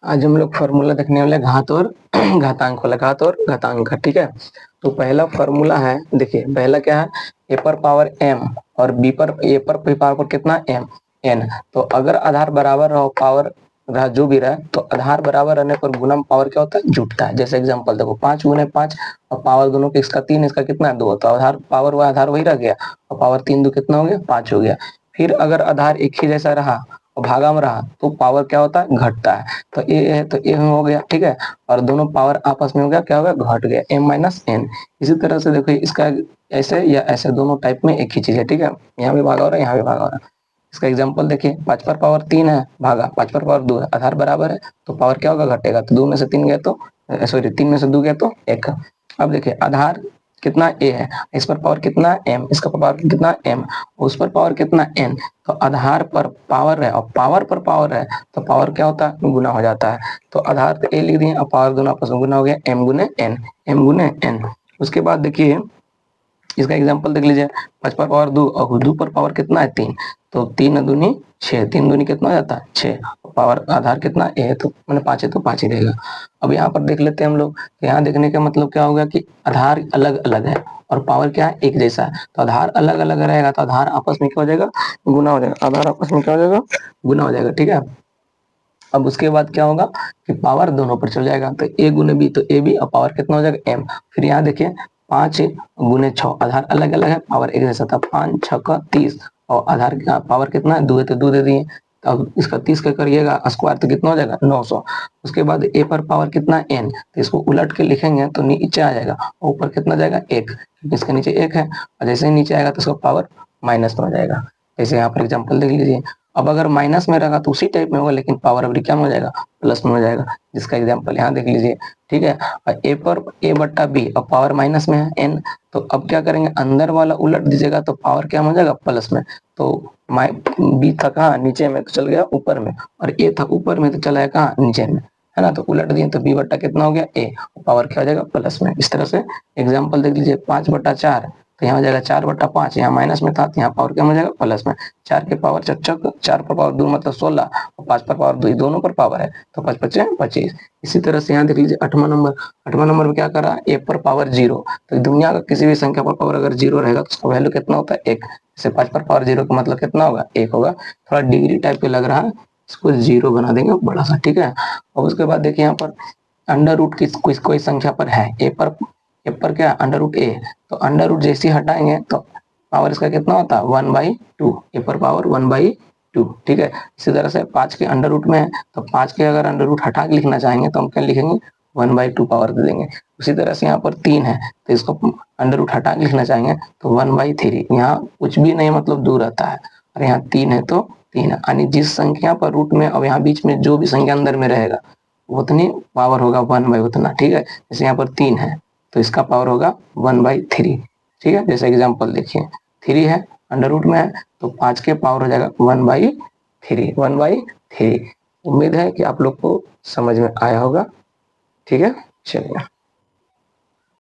आज हम लोग फॉर्मूला देखने वाले घात और घातांक वाला, घात और घातांक का। ठीक है, तो पहला फॉर्मूला है, देखिए पहला क्या है, ए पर पावर m और बी पर ए पर पावर कितना m n। तो अगर आधार बराबर रहो, पावर रहा जो भी रहा, तो आधार बराबर रहने पर गुणा पावर क्या होता है, जुटता है। जैसे एग्जांपल देखो, 5 गुने 5 और पावर दोनों के, इसका 3 इसका कितना 2, तो आधार पावर हुआ, आधार वही रह गया और पावर 3 2 कितना हो गया 5 हो गया। फिर अगर आधार एक ही जैसा रहा और भागा में रहा तो पावर क्या होता है, घटता है। तो ए है तो ए हो गया, ठीक है, और दोनों पावर आपस में हो गया, क्या हो गया, घट गया, m माइनस n। इसी तरह से देखो इसका ऐसे या ऐसे दोनों टाइप में एक ही चीज है। ठीक है, यहाँ भी भागा हो रहा है, यहाँ भी भागा हो रहा है। इसका एग्जाम्पल देखिए, 5 पर पावर 3 है, भागा 5 पर पावर 2 है, आधार बराबर है तो पावर क्या होगा, घटेगा। तो 2 में से 3 गया तो सॉरी 3 में से 2 गया तो 1। अब देखिए आधार कितना a है, इस पर पावर कितना m, इसका पावर कितना m, उस पर पावर कितना n। तो आधार पर पावर है और पावर पर पावर है तो पावर क्या होता है, गुना हो जाता है। तो आधार पे a लिख दिए और पावर दोनों आपस में गुना हो गया, m गुने n, m गुने n। उसके बाद देखिए इसका एग्जांपल देख लीजिए, 5 पर पावर 2 और 2 पर पावर कितना है 3, तो 3 दूनी 6, 3 दूनी कितना हो जाता है 6, पावर आधार कितना है तो मैंने 5 है तो 5 ही रहेगा। अब यहाँ पर देख लेते हैं हम लोग, तो यहाँ देखने का मतलब क्या होगा कि आधार अलग अलग है और पावर क्या है, एक जैसा है। तो आधार अलग अलग रहेगा तो आधार आपस में क्या हो जाएगा, गुना हो जाएगा, आधार आपस में क्या हो जाएगा, गुना हो जाएगा। ठीक है, अब उसके बाद क्या होगा कि पावर दोनों पर चल जाएगा, तो a गुने बी तो ए बी और पावर कितना हो जाएगा m। फिर यहाँ देखिए 5 गुने 6, आधार अलग अलग है, पावर एक जैसा था, 5 6 का 30 और आधार पावर कितना है 2 है तो 2 दे दिए। अब इसका 30 का करिएगा स्क्वायर तो कितना हो जाएगा 900। उसके बाद a पर पावर कितना n, तो इसको उलट के लिखेंगे तो नीचे आ जाएगा और ऊपर कितना जाएगा 1, इसके नीचे 1 है और जैसे ही नीचे आएगा तो इसका पावर माइनस में हो जाएगा। जैसे यहाँ पर एग्जाम्पल देख लीजिए, अब अगर माइनस में रहेगा तो उसी टाइप में होगा, लेकिन पावर अभी क्या हो जाएगा, प्लस में हो जाएगा, जिसका एग्जांपल यहाँ देख लीजिए। ठीक है, और ए पर ए बट्टा बी और पावर माइनस में है एन, तो अब क्या करेंगे, अंदर वाला उलट दीजिएगा तो पावर क्या हो जाएगा, प्लस में। तो बी था कहाँ, नीचे में, तो चल गया ऊपर में, और ए था ऊपर में तो चला है कहाँ, नीचे में, है ना। तो उलट दिए तो बी बट्टा कितना हो गया ए, पावर क्या हो जाएगा, प्लस में। इस तरह से एग्जाम्पल देख लीजिए, 5/4 तो यहाँ हो जाएगा 4/5, यहाँ माइनस में था तो यहाँ पावर क्या हो जाएगा, प्लस में। 4 के पावर चक, 4 पर पावर 2 मतलब 16 और 5 पर पावर 2, दोनों पर पावर है तो 5 5 25। इसी तरह से यहाँ देख लीजिए 8वां नंबर, 8वां नंबर में क्या कर रहा है, ए पर पावर 0। तो दुनिया का किसी भी संख्या पर पावर अगर 0 रहेगा तो उसका वैल्यू कितना होता है 1। जैसे 5 पर पावर 0 का मतलब कितना होगा, 1 होगा। थोड़ा डिग्री टाइप के लग रहा है, इसको 0 बना देंगे बड़ा सा। ठीक है, और उसके बाद देखिए यहाँ पर अंडर रूट की कोई संख्या पर है, ए पर क्या अंडर रूट ए, तो अंडर रूट जैसे हटाएंगे तो पावर इसका कितना होता है 1/2, ए पर पावर 1/2। ठीक है, इसी तरह से 5 के अंडर रूट में है तो 5 के अगर अंडर रूट हटा के लिखना चाहेंगे तो हम क्या लिखेंगे, 1/2 पावर दे देंगे। उसी तरह से यहाँ पर 3 है तो इसको अंडर रूट हटा के लिखना चाहेंगे तो 1/3, यहाँ कुछ भी नहीं मतलब दूर रहता है, और यहाँ 3 है तो 3 है, यानी जिस संख्या पर रूट में और यहाँ बीच में जो भी संख्या अंदर में रहेगा उतनी पावर होगा 1/, उतना। ठीक है, जैसे यहाँ पर 3 है तो इसका पावर होगा 1/3। ठीक है, जैसे एग्जांपल देखिए 3 है अंडर रूट में है तो 5 के पावर हो जाएगा 1/3, 1/3। उम्मीद है कि आप लोग को समझ में आया होगा। ठीक है, चलिए।